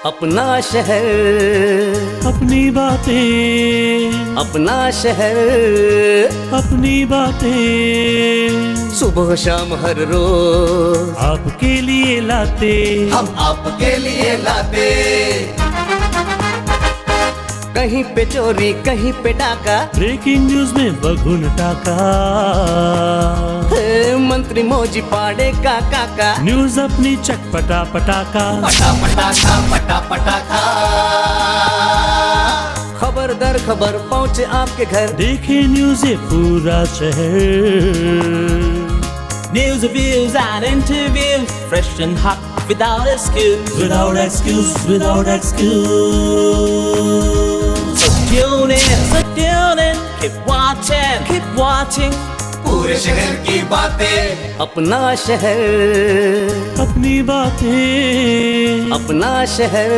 अपना शहर, अपनी बातें, अपना शहर, अपनी बातें, सुबह शाम हर रोज आपके लिए लाते, हम आपके लिए लाते। कहीं पे चोरी, कहीं पे डाका, ब्रेकिंग न्यूज में बगुन टाका, मंत्री मौजी पाड़े का काका, न्यूज अपनी चटपटा पटाका, पटा पटाखा पटा पटाखा। खबर दर खबर पहुँचे आपके घर, देखे न्यूज ये पूरा शहर। News, reviews and interviews, fresh and hot, without excuse. Without excuse, without excuse. So tune in, keep watching. पूरे शहर की बातें, अपना शहर, अपनी बातें, अपना शहर,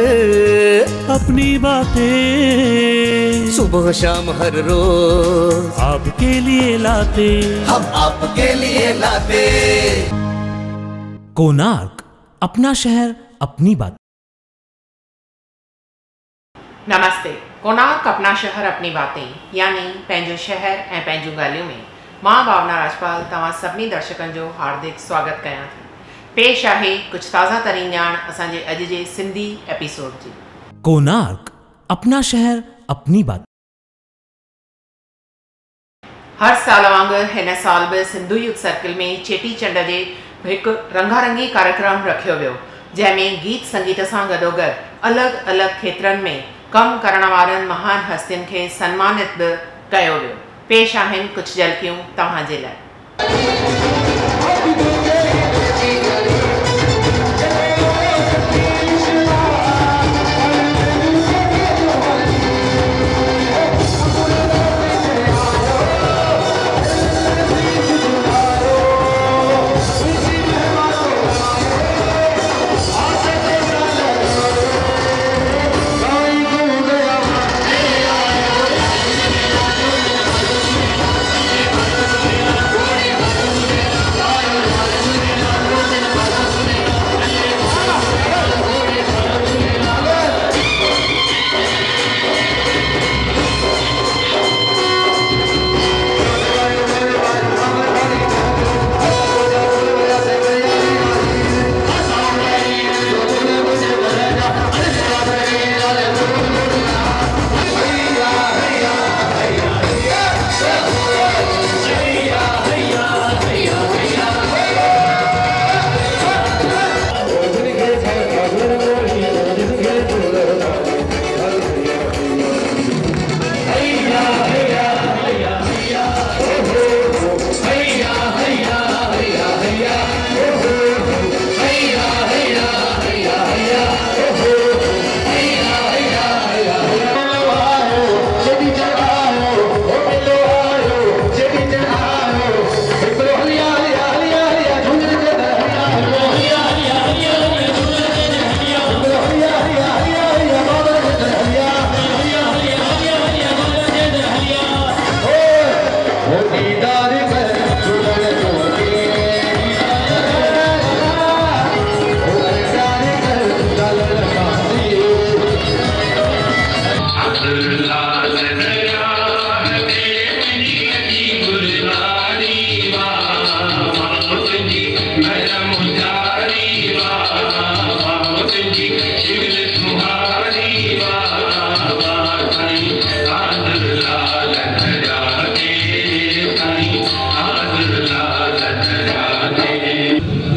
अपनी बातें, सुबह शाम हर रोज आपके लिए लाते, हम आपके लिए लाते। कोणार्क, अपना शहर अपनी बात। नमस्ते। कोणार्क अपना शहर अपनी बातें यानी पंहिंजो शहर ऐं पंहिंजूं ॻाल्हियूं में मां भावना राजपाल तव्हां सभिनी दर्शकनि जो हार्दिक स्वागत कयां थी। पेश आहे कुझु ताज़ा तरीन ॼाण असांजे अॼु जे सिंधी एपिसोड जी। कोणार्क, अपना शहर अपनी बात। हर साल वांगुरु हिन साल बि सिंधु यूथ सर्किल में चेटीचंड जे हिकु रंगारंगी कार्यक्रम रखियो वियो, जंहिंमें गीत संगीत सां गॾोगॾु अलॻि अलॻि खेत्रनि में कमु करण वारनि महान हस्तियुनि खे सन्मानित बि कयो वियो। पेश आहिनि कुझु झलकियूं तव्हां जे लाइ।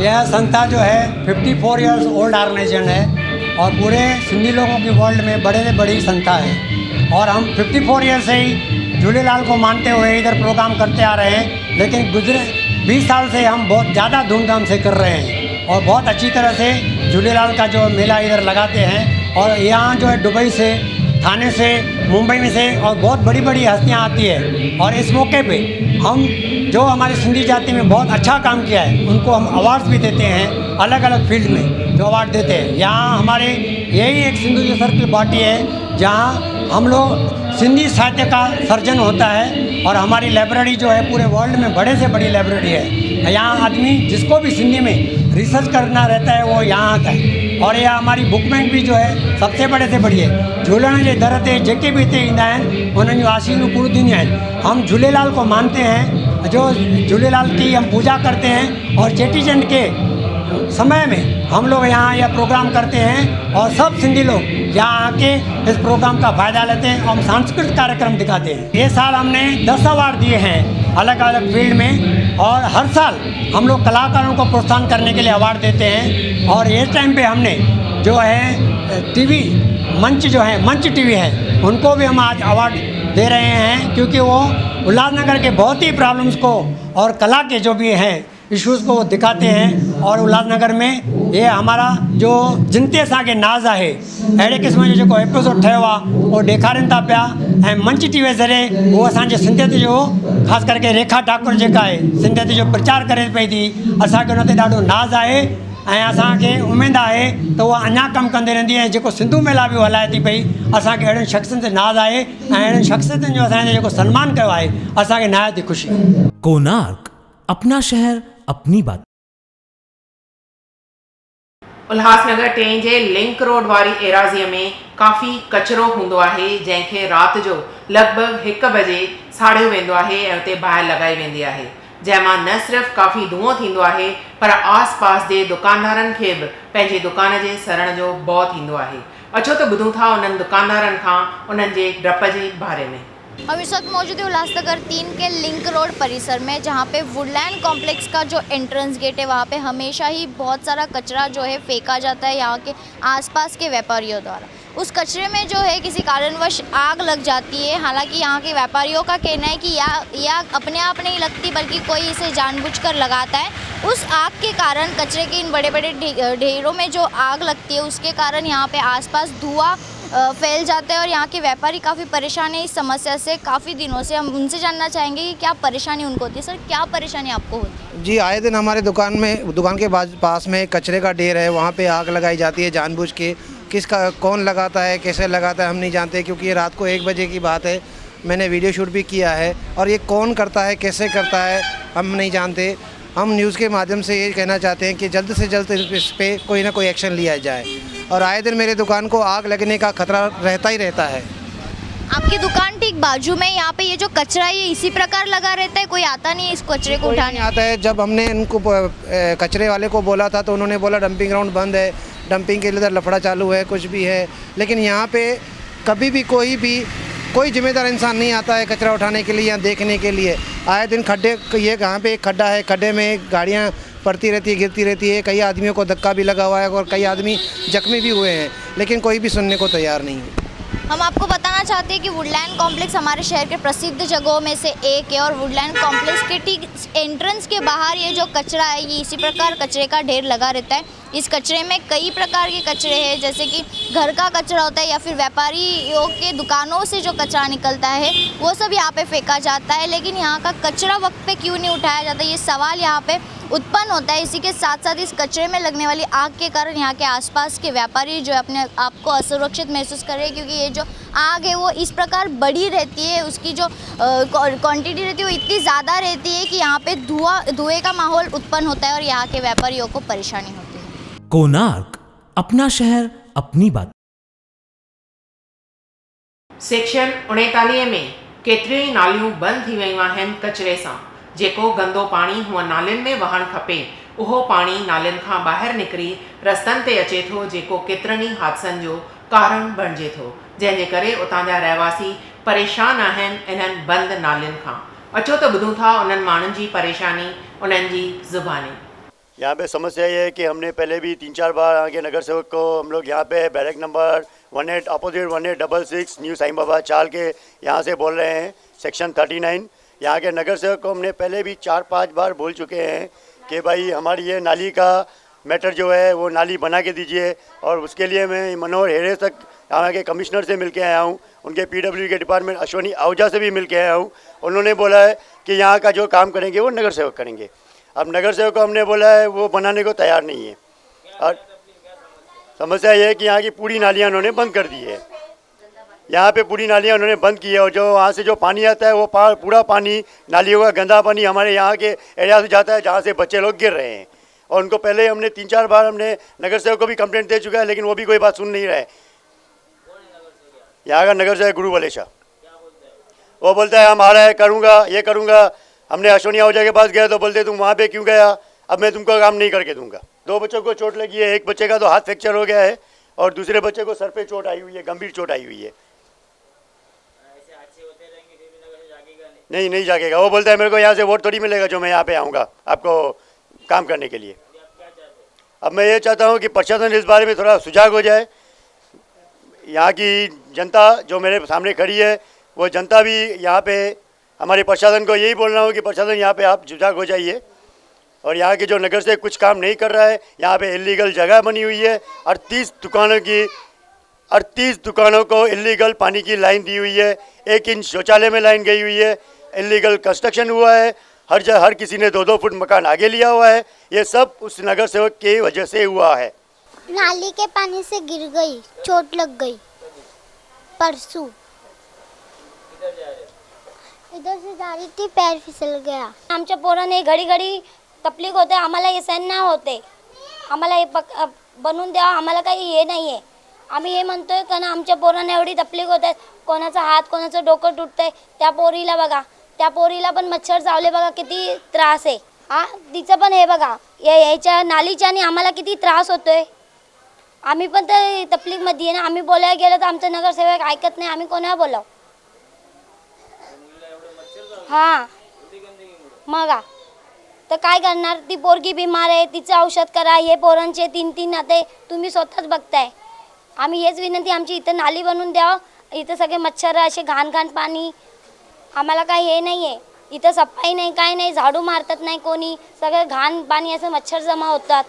यह संस्था जो है 54 इयर्स ओल्ड ऑर्गेनाइजेशन है और पूरे सिंधी लोगों की वर्ल्ड में बड़े से बड़ी संस्था है। और हम 54 ईयर से ही झूलेलाल को मानते हुए इधर प्रोग्राम करते आ रहे हैं, लेकिन गुजरे 20 साल से हम बहुत ज़्यादा धूमधाम से कर रहे हैं और बहुत अच्छी तरह से झूलेलाल का जो मेला इधर लगाते हैं। और यहाँ जो है दुबई से, थाने से, मुंबई में से और बहुत बड़ी बड़ी हस्तियाँ आती है। और इस मौके पे हम जो हमारी सिंधी जाति में बहुत अच्छा काम किया है उनको हम अवार्ड्स भी देते हैं, अलग अलग फील्ड में जो अवार्ड देते हैं। यहाँ हमारे यही एक सिंधु यूथ सर्किल पार्टी है जहाँ हम लोग सिंधी साहित्य का सर्जन होता है और हमारी लाइब्रेरी जो है पूरे वर्ल्ड में बड़े से बड़ी लाइब्रेरी है। यहाँ आदमी जिसको भी सिंधी में रिसर्च करना रहता है वो यहाँ आता है और यह हमारी बुकमेंट भी जो है सबसे बड़े से बड़ी है। झूलण जे दर ते जेके भी हिते ईंदा आहिनि उन्हनि जूं आशीनूं पूरी थींदियूं आहिनि। हम झूलेलाल को मानते हैं, जो झूलेलाल की हम पूजा करते हैं और चेटीचंड के समय में हम लोग यहाँ यह प्रोग्राम करते हैं और सब सिंधी लोग यहाँ आके इस प्रोग्राम का फ़ायदा लेते हैं और सांस्कृतिक कार्यक्रम दिखाते हैं। ये साल हमने 10 अवार्ड दिए हैं अलग अलग फील्ड में और हर साल हम लोग कलाकारों को प्रोत्साहन करने के लिए अवार्ड देते हैं। और इस टाइम पे हमने जो है टीवी मंच जो है मंच टीवी है उनको भी हम आज अवार्ड दे रहे हैं, क्योंकि वो उल्लासनगर के बहुत ही प्रॉब्लम्स को और कला के जो भी हैं इश्यूज़ को दिखाते हैं। और उल्लासनगर में ये हमारा जो जिनते असांखे नाज़ आहे अहिड़े क़िस्म जो जेको एपिसोड ठहियो आहे उहो ॾेखारीनि था पिया ऐं मंच टीवी ज़रिए उहो असांजे सिंधियत जो ख़ासि करके रेखा ठाकुर जेका आहे सिंधियत जो प्रचार करे पई थी, असांखे उन ते ॾाढो नाज़ आहे ऐं असांखे उमेदु आहे त उहा अञा कमु कंदी रहंदी ऐं जेको सिंधू मेला बि हलाए थी पई। असांखे अहिड़ियुनि शख़्सनि ते नाज़ आहे ऐं अहिड़ियुनि शख़्सियतुनि जो असांजो जेको सन्मान कयो आहे असांखे निहायत ई ख़ुशी आहे। कोणार्क, अपना शहर अपनी बात। उल्हासनगर 3 जे लिंक रोड वारी एराज़ीअ में काफ़ी कचिरो हूंदो आहे, जंहिंखे राति जो लॻभॻि 1 बजे साड़ियो वेंदो आहे ऐं उते बाहि लॻाई वेंदी आहे, जंहिंमां न सिर्फ़ु काफ़ी धुओं थींदो आहे पर आस पास जे दुकानदारनि खे बि पंहिंजे दुकान जे सड़ण जो भउ थींदो आहे। अचो त ॿुधूं था उन्हनि दुकानदारनि खां उन्हनि जे डप जे बारे में। हम इस वक्त मौजूद है उल्लासनगर 3 के लिंक रोड परिसर में, जहाँ पे वुडलैंड कॉम्प्लेक्स का जो एंट्रेंस गेट है वहाँ पे हमेशा ही बहुत सारा कचरा जो है फेंका जाता है यहाँ के आसपास के व्यापारियों द्वारा। उस कचरे में जो है किसी कारणवश आग लग जाती है। हालांकि यहाँ के व्यापारियों का कहना है कि यह अपने आप नहीं लगती बल्कि कोई इसे जानबूझकर लगाता है। उस आग के कारण कचरे के इन बड़े बड़े ढेरों में जो आग लगती है उसके कारण यहाँ पे आसपास धुआं फैल जाता है और यहाँ के व्यापारी काफ़ी परेशान है इस समस्या से काफ़ी दिनों से। हम उनसे जानना चाहेंगे कि क्या परेशानी उनको होती है। सर, क्या परेशानी आपको होती है? जी, आए दिन हमारे दुकान के पास में कचरे का ढेर है, वहाँ पे आग लगाई जाती है जानबूझ के। किसका कौन लगाता है, कैसे लगाता है हम नहीं जानते, क्योंकि ये रात को 1 बजे की बात है। मैंने वीडियो शूट भी किया है और ये कौन करता है, कैसे करता है हम नहीं जानते। हम न्यूज़ के माध्यम से ये कहना चाहते हैं कि जल्द से जल्द इस पर कोई ना कोई एक्शन लिया जाए। और आए दिन मेरे दुकान को आग लगने का खतरा रहता ही रहता है। आपकी दुकान ठीक बाजू में, यहाँ पे ये जो कचरा है ये इसी प्रकार लगा रहता है, कोई आता नहीं है इस कचरे को उठाने? आता है। जब हमने इनको कचरे वाले को बोला था तो उन्होंने बोला डंपिंग ग्राउंड बंद है, डंपिंग के लिए लफड़ा चालू है, कुछ भी है। लेकिन यहाँ पे कभी भी कोई जिम्मेदार इंसान नहीं आता है कचरा उठाने के लिए या देखने के लिए। आए दिन खड्डे, ये यहाँ पे एक खड्डा है, खड्डे में गाड़ियाँ पड़ती रहती है, गिरती रहती है। कई आदमियों को धक्का भी लगा हुआ है और कई आदमी जख्मी भी हुए हैं, लेकिन कोई भी सुनने को तैयार नहीं है। हम आपको बताना चाहते हैं कि वुडलैंड कॉम्प्लेक्स हमारे शहर के प्रसिद्ध जगहों में से एक है और वुडलैंड कॉम्प्लेक्स के ठीक एंट्रेंस के बाहर ये जो कचरा है ये इसी प्रकार कचरे का ढेर लगा रहता है। इस कचरे में कई प्रकार के कचरे हैं, जैसे कि घर का कचरा होता है या फिर व्यापारियों के दुकानों से जो कचरा निकलता है वो सब यहाँ पे फेंका जाता है। लेकिन यहाँ का कचरा वक्त पे क्यों नहीं उठाया जाता, ये सवाल यहाँ पे उत्पन्न होता है। इसी के साथ साथ इस कचरे में लगने वाली आग के कारण यहाँ के आसपास के व्यापारी जो अपने आप को असुरक्षित महसूस कर रहे हैं, क्योंकि ये जो आग है वो इस प्रकार बड़ी रहती है, उसकी जो क्वांटिटी रहती है वो इतनी ज़्यादा रहती है कि यहाँ पे धुएं का माहौल उत्पन्न होता है और यहाँ के व्यापारियों को परेशानी होती है। कोणार्क, अपना शहर अपनी बात। सेक्शन 39 में केतिरियूं ई नालियूं बंदि थी वियूं आहिनि कचिरे सां। जेको गंदो पाणी हुअं नालियुनि में वहणु खपे उहो पाणी नालियुनि खां ॿाहिरि निकिरी रस्तनि ते अचे थो, जेको केतिरनि ई हादसनि जो कारण बणिजे थो, जंहिंजे करे उतां जा रहवासी परेशान आहिनि इन्हनि बंदि नालियुनि खां। अचो त ॿुधूं था उन्हनि माण्हुनि जी परेशानी उन्हनि जी ज़ुबानी। यहाँ पे समस्या ये है कि हमने पहले भी 3-4 बार आगे नगर सेवक को हम लोग यहाँ पे barrack number 18 opposite 1866 new Sai Baba Chawl के यहाँ से बोल रहे हैं, सेक्शन 39। यहाँ के नगर सेवक को हमने पहले भी 4-5 बार बोल चुके हैं कि भाई हमारी ये नाली का मैटर जो है वो नाली बना के दीजिए। और उसके लिए मैं मनोहर हेरे तक यहाँ के कमिश्नर से मिल के आया हूँ, उनके PW के डिपार्टमेंट अश्वनी आहूजा से भी मिल के आया हूँ। उन्होंने बोला है कि यहाँ का जो काम करेंगे वो नगर सेवक करेंगे। अब नगर सेवक को हमने बोला है, वो बनाने को तैयार नहीं है। और समस्या ये है कि यहाँ की पूरी नालियाँ उन्होंने बंद कर दी है। यहाँ पे पूरी नालियाँ उन्होंने बंद की है और जो वहाँ से जो पानी आता है वो पूरा पानी नालियों का गंदा पानी हमारे यहाँ के एरिया से जाता है, जहाँ से बच्चे लोग गिर रहे हैं। और उनको पहले हमने 3-4 बार हमने नगर सेवक को भी कंप्लेंट दे चुका है, लेकिन वो भी कोई बात सुन नहीं रहे। यहाँ का नगर सेवक गुरु वलेशा, वो बोलता है हम आ रहा है, करूँगा, ये करूँगा। हमने अशोनिया ओझा के पास गया तो बोलते तुम वहाँ पे क्यों गया, अब मैं तुमको काम नहीं करके दूंगा। 2 बच्चों को चोट लगी है, एक बच्चे का तो हाथ फ्रैक्चर हो गया है और दूसरे बच्चे को सर पे चोट आई हुई है, गंभीर चोट आई हुई है। नहीं जागेगा। वो बोलता है मेरे को यहाँ से वोट थोड़ी मिलेगा जो मैं यहाँ पे आऊँगा आपको काम करने के लिए। अब मैं ये चाहता हूँ कि प्रशासन इस बारे में थोड़ा सुजाग हो जाए। यहाँ की जनता जो मेरे सामने खड़ी है, वो जनता भी यहाँ पे हमारे प्रशासन को यही बोल रहा हूँ कि प्रशासन यहाँ पे आप सुजाग हो जाइए। और यहाँ के जो नगर से कुछ काम नहीं कर रहा है, यहाँ पे इलीगल जगह बनी हुई है, 38 दुकानों को इलीगल पानी की लाइन दी हुई है, 1 इंच शौचालय में लाइन गई हुई है, इलीगल कंस्ट्रक्शन हुआ है, हर किसी ने 2-2 फुट मकान आगे लिया हुआ है। ये सब उस नगर सेवक की वजह से हुआ है। नाली के पानी से गिर गई, चोट लग गई परसों। इधर से जा रही थी, पैर फिसल गया। आमच्या पोराने घडी घडी तकलीफ होते, आम्हाला हे सहन नाही होते, आम्हाला हे बनवून द्या, आम्हाला काही हे नाही आहे। आम्ही हे म्हणतोय कारण आमच्या पोरांना एवढी तकलीफ होते, कोणाचा हात कोणाचं डोकं तुटतंय, त्या पोरीला बघा, त्या पोरीला पण मच्छर चावले बघा, किती त्रास आहे। हा तिचं पण हे बघा, याच्या नालीच्याने आम्हाला किती त्रास होतोय। आम्ही पण तर तकलीफमध्ये आहे ना, आम्ही बोलायला गेलो तर आमचं नगरसेवक ऐकत नाही, आम्ही कोणाला बोलाव। हां मग तर काय करणार, ती पोरगी बिमार आहे, तिचं औषध करा, हे पोरांचे 3-3 नाते तुम्ही स्वतःच बघताय। आम्ही हेच विनंती, आमची इथं नाली बनवून द्यावं, इथं सगळे मच्छर असे घाण पाणी, आम्हाला काही हे नाही आहे, इथं सफाई नाही, काय नाही, झाडू मारतात नाही कोणी, सगळं घाण पाणी असं मच्छर जमा होतात।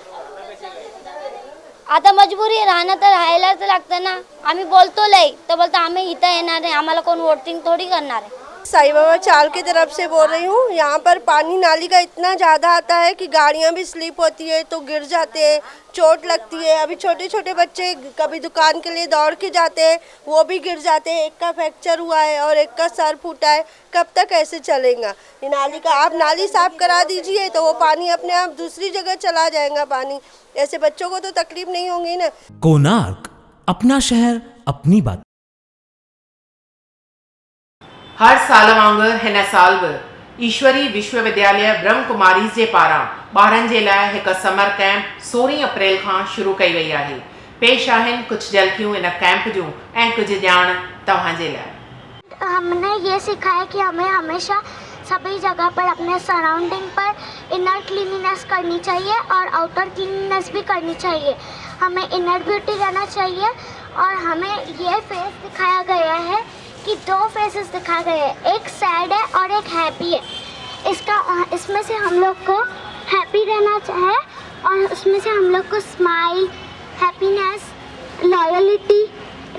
आता मजबुरी आहे, राहणं तर राहायलाच लागतं ना। आम्ही बोलतो लय तर बोलतो आम्ही इथं येणार नाही, आम्हाला कोण वोटिंग थोडी करणार आहे। साई बाबा चाल की तरफ से बोल रही हूँ। यहाँ पर पानी नाली का इतना ज़्यादा आता है कि गाड़ियाँ भी स्लिप होती है तो गिर जाते हैं, चोट लगती है। अभी छोटे छोटे बच्चे कभी दुकान के लिए दौड़ के जाते हैं, वो भी गिर जाते हैं, एक का फ्रैक्चर हुआ है और एक का सर फूटा है। कब तक ऐसे चलेगा ये नाली का? आप नाली साफ करा दीजिए तो वो पानी अपने आप दूसरी जगह चला जाएगा पानी। ऐसे बच्चों को तो तकलीफ नहीं होगी ना। कोणार्क, अपना शहर अपनी बात। हर साल वांगुरु हिन साल बि ईश्वरी विश्वविद्यालय ब्रह्मकुमारीज़ जे पारां ॿारनि जे लाइ हिकु समर कैंप 16 अप्रैल खां शुरू कई वई आहे। पेश आहिनि कुझु झलकियूं इन कैंप जूं ऐं कुझु ॼाण तव्हांजे लाइ। हमने ये सीखा है कि हमें हमेशा सभी जगह पर अपने सराउंडिंग पर इनर क्लीनिनेस करनी चाहिए और आउटर क्लीनिनेस भी करनी चाहिए। हमें इनर ब्यूटी रहना चाहिए और हमें ये फेस दिखाया गया है कि 2 फेसेस दिखाए गए हैं, एक सैड है और एक हैप्पी है। इसमें से हम लोग को हैप्पी रहना चाहिए और उसमें से हम लोग को स्माइल, हैप्पीनेस, लॉयल्टी,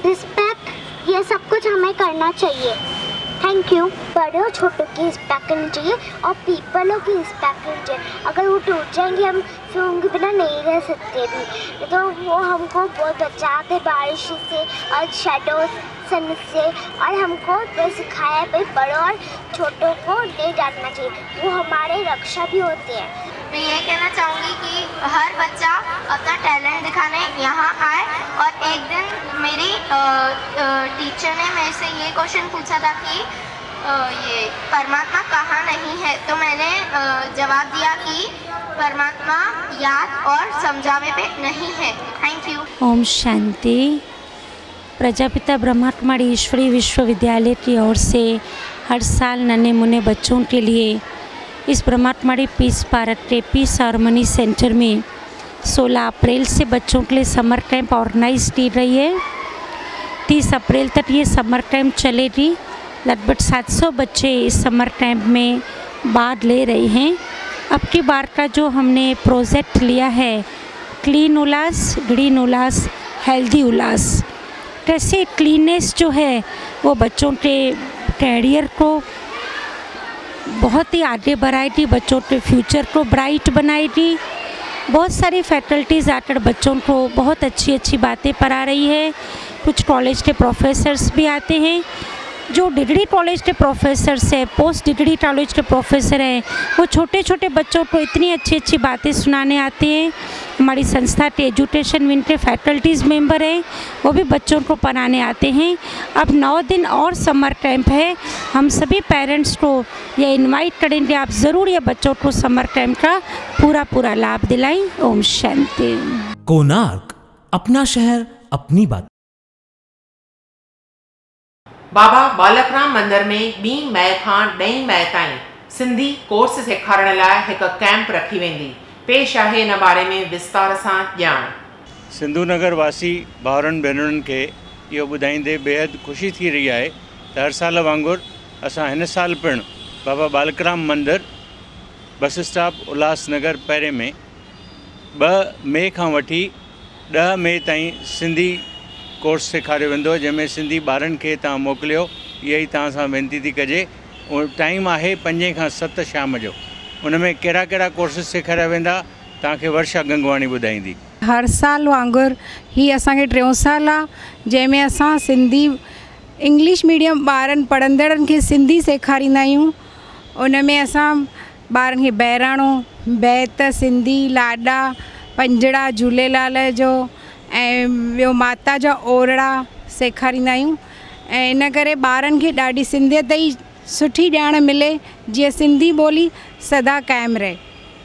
रिस्पेक्ट, ये सब कुछ हमें करना चाहिए। Thank you. बड़े और छोटों की रिस्पेक्ट करनी चाहिए और पीपलों की रिस्पेक्ट करनी चाहिए। अगर वो टूट जाएंगे हम फिर उनके बिना नहीं रह सकते भी, तो वो हमको बहुत बचाते बारिश से और शेडो सन से, और हमको तो सिखाया है भाई बड़ों और छोटों को ले जाना चाहिए, वो हमारे रक्षा भी होते हैं। मैं ये कहना चाहूँगी कि हर बच्चा अपना टैलेंट दिखाने यहाँ आए। और एक दिन मेरी टीचर ने मेरे से ये क्वेश्चन पूछा था कि ये परमात्मा कहाँ नहीं है, तो मैंने जवाब दिया कि परमात्मा याद और समझावे पे नहीं है। Thank you. ओम शांति। प्रजापिता ब्रह्मकुमारी ईश्वरी विश्वविद्यालय की ओर से हर साल नन्हे मुन्ने बच्चों के लिए इस ब्रह्मकुमारी पीस पार्क के पीस हारमोनी सेंटर में 16 अप्रैल से बच्चों के लिए समर कैंप ऑर्गेनाइज की रही है। 30 अप्रैल तक ये समर कैंप चलेगी। लगभग 700 बच्चे इस समर कैंप में भाग ले रहे हैं। अब की बार का जो हमने प्रोजेक्ट लिया है, क्लीन उल्लास, ग्रीन उल्लास, हेल्दी उल्लास। कैसे क्लीननेस जो है वो बच्चों के कैरियर को बहुत ही आगे बढ़ाएगी, बच्चों के फ्यूचर को ब्राइट बनाएगी। बहुत सारी फैकल्टीज़ आकर बच्चों को बहुत अच्छी अच्छी बातें पढ़ा रही है। कुछ कॉलेज के प्रोफेसर्स भी आते हैं जो डिग्री कॉलेज के प्रोफेसर्स है, पोस्ट डिग्री कॉलेज के प्रोफेसर हैं, वो छोटे छोटे बच्चों को इतनी अच्छी अच्छी बातें सुनाने आते हैं। हमारी संस्था के एजुकेशन विंग के फैकल्टीज़ मेंबर हैं, वो भी बच्चों को पढ़ाने आते हैं। अब 9 दिन और समर कैंप है। हम सभी पेरेंट्स को ये इनवाइट करेंगे, आप ज़रूर ये बच्चों को समर कैंप का पूरा लाभ दिलाएं। ओम शांति। कोणार्क, अपना शहर अपनी बात। बाबा बालकराम मंदिर में 2 मई खां 10 मई ताईं सिंधी कोर्स सेखारण लाइ हिकु कैंप रखी वेंदी। पेश आहे इन बारे में विस्तार सां ॼाण। सिंधु नगर वासी भाउरनि भेनरुनि खे इहो ॿुधाईंदे बेहद ख़ुशी थी रही आहे त हर साल वांगुरु असां हिन साल पिणु बाबा बालकराम मंदिर बस स्टॉप उल्हासनगर पहिरें में 2 मई खां वठी 10 मई ताईं सिंधी कोर्स सेखारियो वेंदो, जंहिंमें सिंधी ॿारनि खे तव्हां मोकिलियो। इहा ई तव्हां सां वेनिती थी कजे। टाइम आहे 5 खां 7 शाम जो। उन में कहिड़ा कहिड़ा कोर्सिस सेखारिया वेंदा तव्हांखे वर्षा गंगवाणी ॿुधाईंदी। हर साल वांगुरु ही असांखे 3 साल आहे, जंहिंमें असां सिंधी इंग्लिश मीडियम ॿारनि पढ़ंदड़नि खे सिंधी सेखारींदा आहियूं। उन में असां ॿारनि खे बहिराणो, बैत, सिंधी लाॾा, पंजड़ा झूलेलाल जो ऐं ॿियो माता जा ओरड़ा सेखारींदा आहियूं। ऐं इन करे ॿारनि खे ॾाढी सिंधियत जी सुठी ॼाण मिले, जीअं सिंधी ॿोली सदा क़ाइमु रहे।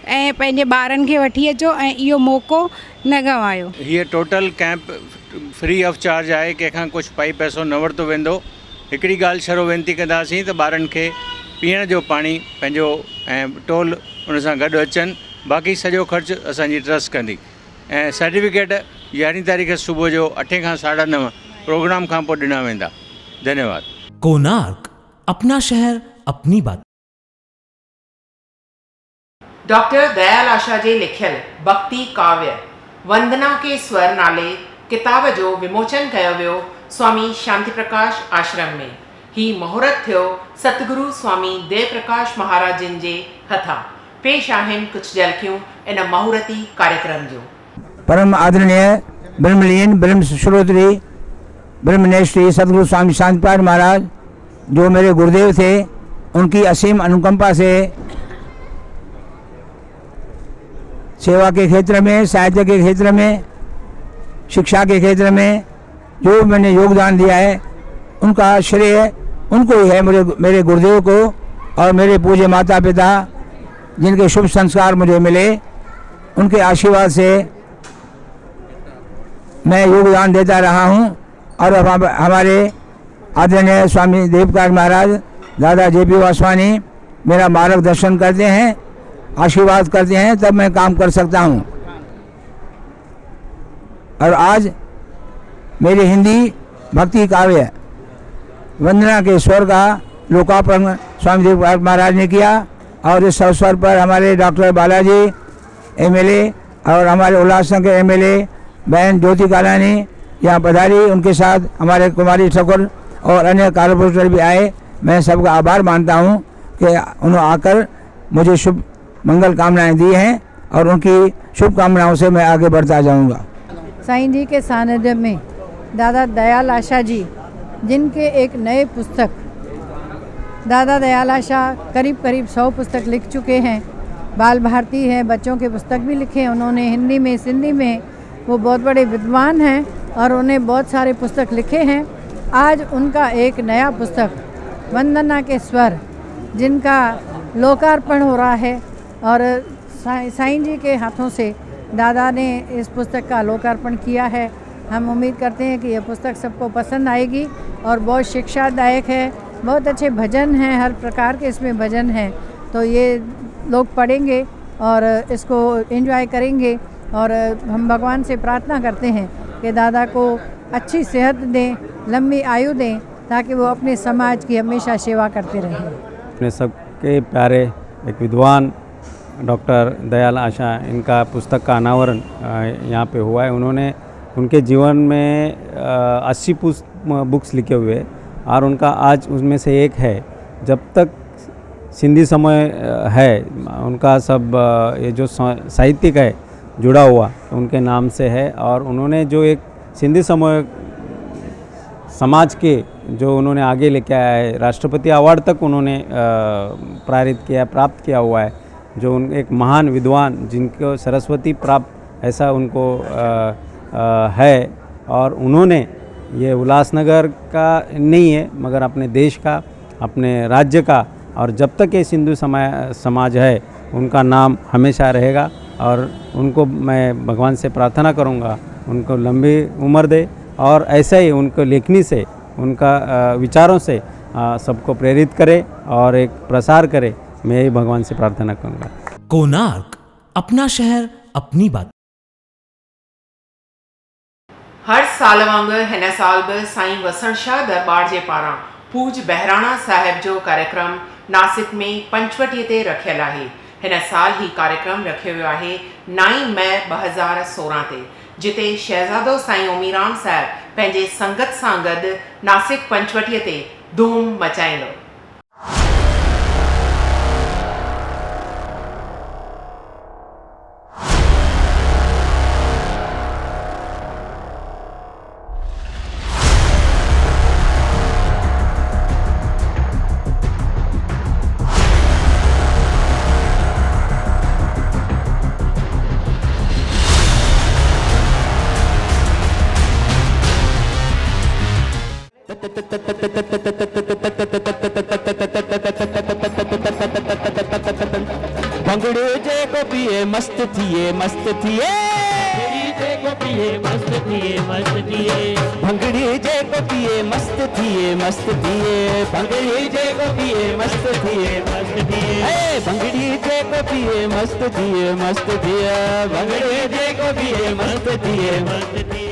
ऐं पंहिंजे ॿारनि खे वठी अचो ऐं इहो मौक़ो न गंवायो। हीअ total camp free of charge आहे, कंहिंखां कुझु पाई पैसो न वरितो वेंदो। हिकिड़ी ॻाल्हि छरो वेनिती कंदासीं त ॿारनि खे पीअण जो पाणी पंहिंजो ऐं टोल उन सां गॾु अचनि, बाक़ी सॼो ख़र्चु असांजी ट्रस्ट कंदी। ऐं सर्टिफिकेट 11 तारीख़ सुबुह जो 8 खां 9:30 प्रोग्राम खां पोइ ॾिना वेंदा। धन्यवाद। कोणार्क, अपना शहर अपनी बात। डॉक्टर दयाल आशा जे लिखियल भक्ति काव्य वंदना के स्वर नाले किताब जो विमोचन कयो वियो स्वामी शांति प्रकाश आश्रम में। ही मुहूर्त थियो सतगुरु स्वामी देव प्रकाश महाराज जिन जे हथां। पेश आहिनि कुछ झलकियूं इन मुहूर्ती कार्यक्रम जो। परम आदरणीय ब्रह्मलीन ब्रह्म श्रोत्री ब्रह्मनेश्वरी सतगुरु स्वामी शांति प्रकाश महाराज जो मेरे गुरुदेव थे, उनकी असीम अनुकंपा से सेवा के क्षेत्र में, साहित्य के क्षेत्र में, शिक्षा के क्षेत्र में जो मैंने योगदान दिया है, उनका श्रेय उनको ही है, मेरे गुरुदेव को और मेरे पूज्य माता पिता जिनके शुभ संस्कार मुझे मिले, उनके आशीर्वाद से मैं योगदान देता रहा हूं। और हमारे आदरणीय स्वामी देव प्रकाश महाराज दादा JP वासवानी मेरा मार्गदर्शन करते हैं, आशीर्वाद करते हैं, तब मैं काम कर सकता हूं। और आज मेरी हिंदी भक्ति काव्य वंदना के स्वर का लोकार्पण स्वामी देव प्रकाश महाराज ने किया। और इस अवसर पर हमारे डॉक्टर बालाजी MLA और हमारे उल्लासनगर MLA बहन ज्योति कालानी यहाँ पधारी, उनके साथ हमारे कुमारी ठाकुर और अन्य कॉर्पोरेटर भी आए। मैं सबका आभार मानता हूँ कि उन्होंने आकर मुझे शुभ मंगल कामनाएं दी हैं और उनकी शुभकामनाओं से मैं आगे बढ़ता जाऊँगा। साईं जी के सानिध्य में दादा दयाल आशा जी, जिनके एक नए पुस्तक दादा दयाल आशा करीब 100 पुस्तक लिख चुके हैं। बाल भारती है, बच्चों के पुस्तक भी लिखे हैं उन्होंने, हिंदी में, सिंधी में। वो बहुत बड़े विद्वान हैं और उन्हें बहुत सारे पुस्तक लिखे हैं। आज उनका एक नया पुस्तक वंदना के स्वर, जिनका लोकार्पण हो रहा है और साईं जी के हाथों से दादा ने इस पुस्तक का लोकार्पण किया है। हम उम्मीद करते हैं कि यह पुस्तक सबको पसंद आएगी और बहुत शिक्षादायक है। बहुत अच्छे भजन हैं, हर प्रकार के इसमें भजन हैं, तो ये लोग पढ़ेंगे और इसको एंजॉय करेंगे। और हम भगवान से प्रार्थना करते हैं कि दादा को अच्छी सेहत दें, लंबी आयु दें, ताकि वो अपने समाज की हमेशा सेवा करते रहें। अपने सबके प्यारे एक विद्वान डॉक्टर दयाल आशा, इनका पुस्तक का अनावरण यहाँ पे हुआ है। उन्होंने उनके जीवन में 80 बुक्स लिखे हुए और उनका आज उसमें से एक है जब तक सिंधी समय है, उनका सब ये जो साहित्यिक है जुड़ा हुआ उनके नाम से है। और उन्होंने जो एक सिंधी समय समाज के जो उन्होंने आगे लेके आया है, राष्ट्रपति अवार्ड तक उन्होंने प्राप्त किया हुआ है। जो एक महान विद्वान जिनको सरस्वती प्राप्त ऐसा उनको है, और उन्होंने ये उल्लासनगर का नहीं है मगर अपने देश का, अपने राज्य का, और जब तक ये सिंधु समाज है उनका नाम हमेशा रहेगा। और उनको मैं भगवान से प्रार्थना करूँगा उनको लंबी उम्र दे, और ऐसे ही उनको लेखनी से, उनका विचारों से सबको प्रेरित करे और एक प्रसार करे। मैं यही भगवान से प्रार्थना करूँगा। कोणार्क, अपना शहर अपनी बात। हर साल वांगुरु हिन साल बि साईं वसण शाह दरबार जे पारां पूज बहिराणा साहिब जो कार्यक्रम नासिक में पंचवटीअ ते रखियल आहे। हिन साल ही कार्यक्रम रखियो वियो आहे 9 मई 2016 ते, जिते शहज़ादो साईं ओमीराम साहिब पंहिंजे संगत सां गॾु नासिक पंचवटीअ ते धूम मचाईंदो। भंगड़े जे को पिए मस्त थिए मस्त थिए, जे को पिए मस्त थिए मस्त थिए, भंगड़ी जे को पिए मस्त थिए मस्त थिए, भंगड़ी जे को पिए मस्त थिए मस्त थिए, भंगड़ी जे को पिए मस्त थिए मस्त थिए, भंगड़ी जे को पिए मस्त थिए मस्त थिए।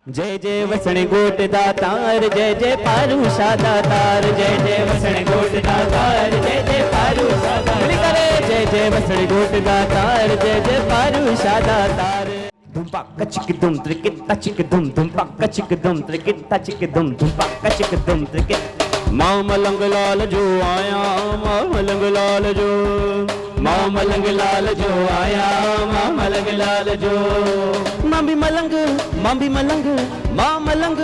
जय जय वसण गोट दातार, जय जय पारूषा दातार, जय जय वसण गोट दातार, जय जय पारूषा दातार, जय जय वसण गोट दातार, जय जय पारूषा दातार। धुम पाक चिक धुम त्रिकिट तचिक धुम, धुम पाक चिक धुम त्रिकिट तचिक धुम, धुम पाक चिक धुम त्रिकिट। माँ मलंग लाल जो आया, माँ मलंग लाल जो, माँ मलंग लाल जो आया, माँ मलंग लाल जो। माँ भी मलंग, माँ भी मलंग, माँ मलंग,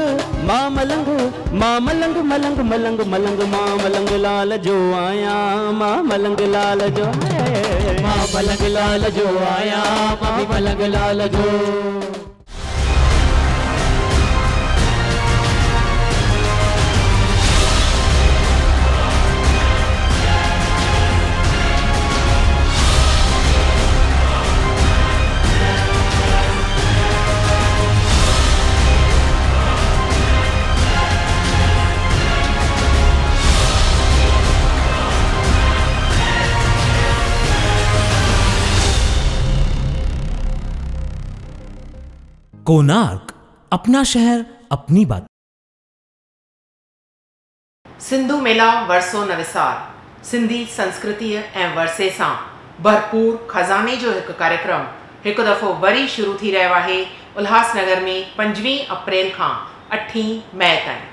माँ मलंग, माँ मलंग मलंग मलंग मलंग, माँ मलंग लाल जो आया, माँ मलंग लाल जो, माँ मलंग लाल जो आया, माँ मलंग लाल जो। कोणार्क, अपना शहर अपनी बात। सिंधु मेला वरसो नविसार, सिंधी संस्कृति ऐं वरसे सां भरपूर खज़ाने जो हिकु कार्यक्रम हिकु दफ़ो वरी शुरू थी रहियो आहे उल्हासनगर में 5 अप्रैल खां 8 मई ताईं।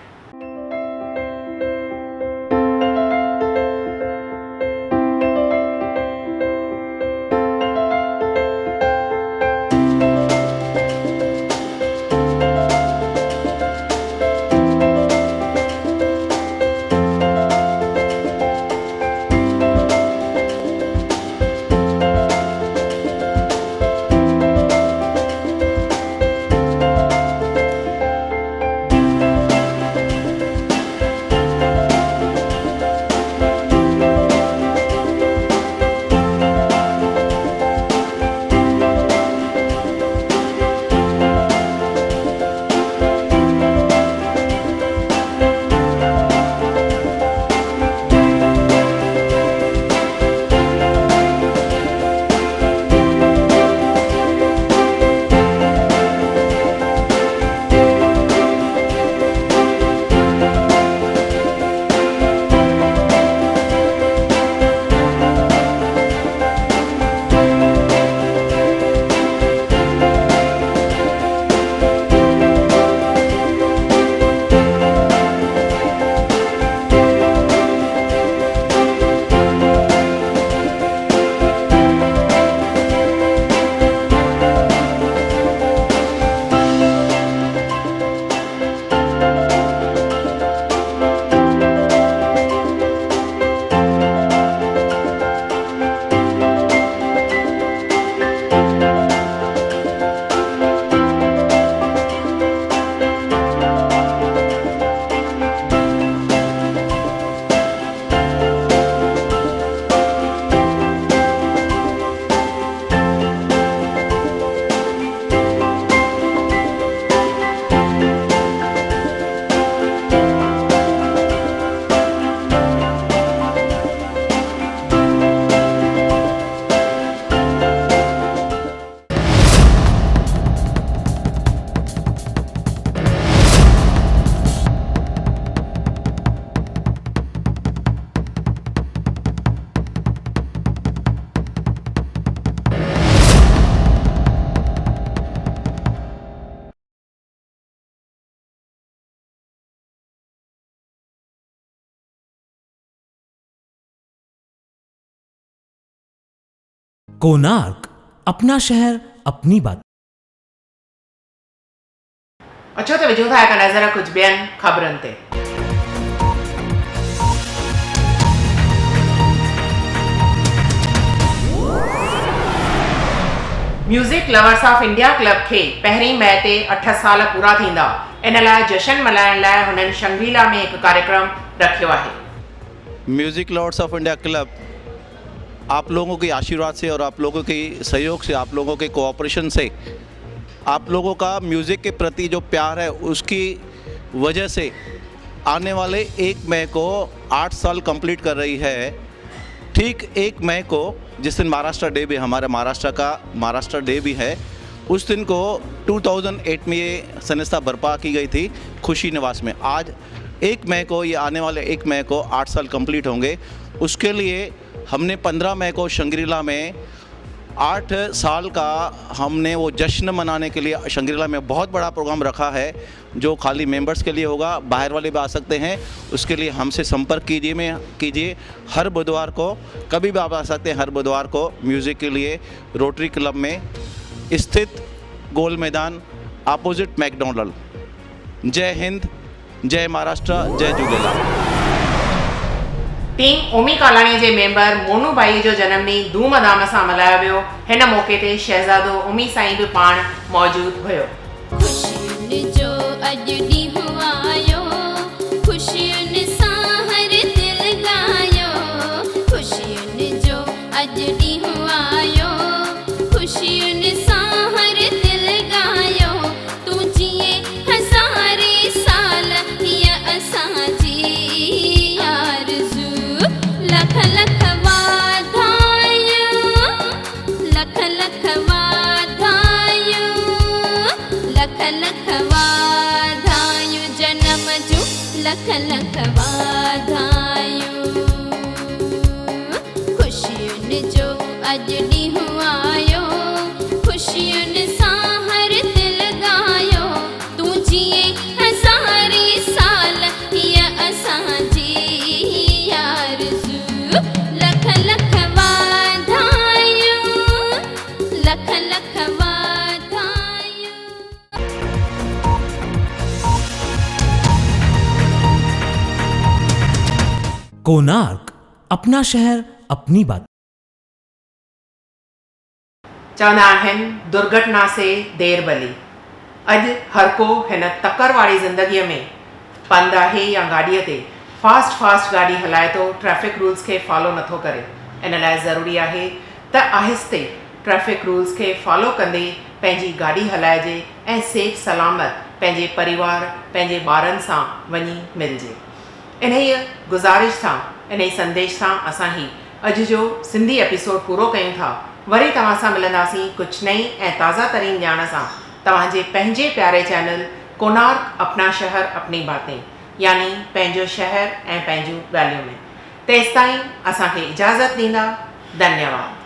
कोणार्क अपना शहर अपनी बात। अचो तो विझूं था हिकु नज़र कुझु ॿियनि ख़बरुनि ते। Music lovers of India club खे पहिरीं मई ते 8 साल पूरा थींदा। इन लाइ जश्न मल्हाइण लाइ हुननि शंग्रीला में हिकु कार्यक्रम रखियो आहे। Music lovers of India club आप लोगों के आशीर्वाद से और आप लोगों के सहयोग से, आप लोगों के कोऑपरेशन से, आप लोगों का म्यूज़िक के प्रति जो प्यार है उसकी वजह से आने वाले 1 मई को 8 साल कंप्लीट कर रही है। ठीक 1 मई को जिस दिन महाराष्ट्र डे भी, हमारे महाराष्ट्र का महाराष्ट्र डे भी है, उस दिन को 2008 में ये संस्था बर्पा की गई थी खुशी निवास में। आज 1 मई को, ये आने वाले 1 मई को 8 साल कंप्लीट होंगे। उसके लिए हमने 15 मई को शंग्रीला में 8 साल का हमने वो जश्न मनाने के लिए शंग्रीला में बहुत बड़ा प्रोग्राम रखा है, जो खाली मेंबर्स के लिए होगा, बाहर वाले भी आ सकते हैं। उसके लिए हमसे संपर्क कीजिए। हर बुधवार को, कभी भी आप आ सकते हैं, हर बुधवार को म्यूज़िक के लिए रोटरी क्लब में स्थित गोल मैदान अपोजिट मैकडोनल्ड। जय हिंद, जय महाराष्ट्र, जय झूलेलाल। टीम ओमी कालाणी जे मेंबर मोनू भाई जो जन्मॾींहुं धूमधाम सां मल्हायो वियो। हिन मौक़े ते शहज़ादो ओमी साईं बि पाण मौजूद हुयो। खुशियुनि जो अॼु ॾींहुं आयो, खुशियुनि सां हर दिल गायो। खुशियुनि जो अॼु ॾींहुं आयो, खुशियुनि सां हर दिल गायो। तूं जीए हज़ारे साल हीअ असांजी आरज़ू। लख लख वाधायूं, लख लख वाधायूं, लख लख वाधायूं जनम जूं, लख लख वाधायूं। खुशियुनि जो अॼु ॾींहुं आयो, खुशियुनि सां हर दिल गायो। तूं जीए हज़ारे साल हीअ असांजी आरज़ू। लख लख वाधायूं, लख लख वाधायूं। कोणार्क अपना शहर अपनी बात। चवंदा आहिनि दुर्घटना से देर भली। अॼु हर को हिन तकर वारी ज़िंदगीअ में पंधु आहे या गाॾीअ ते फास्ट गाॾी हलाए थो, ट्रैफिक रूल्स खे फॉलो नथो करे। इन लाइ ज़रूरी आहे त आहिस्ते ट्रैफिक रूल्स खे फॉलो कंदे पंहिंजी गाॾी हलाइजे ऐं सेफ सलामत पंहिंजे परिवार, पंहिंजे ॿारनि सां वञी मिलिजे। इन ई गुज़ारिश सां, इन ई संदेश सां असां ही अॼु जो सिंधी एपिसोड पूरो कयूं था। वरी तव्हां सां मिलंदासीं कुझु नई ऐं ताज़ा तरीन ॼाण सां तव्हांजे पंहिंजे प्यारे चैनल कोणार्क अपना शहर अपनी बातें, यानी पंहिंजो शहर ऐं पंहिंजूं ॻाल्हियूं में। तेसिताईं असांखे इजाज़त ॾींदा। धन्यवाद।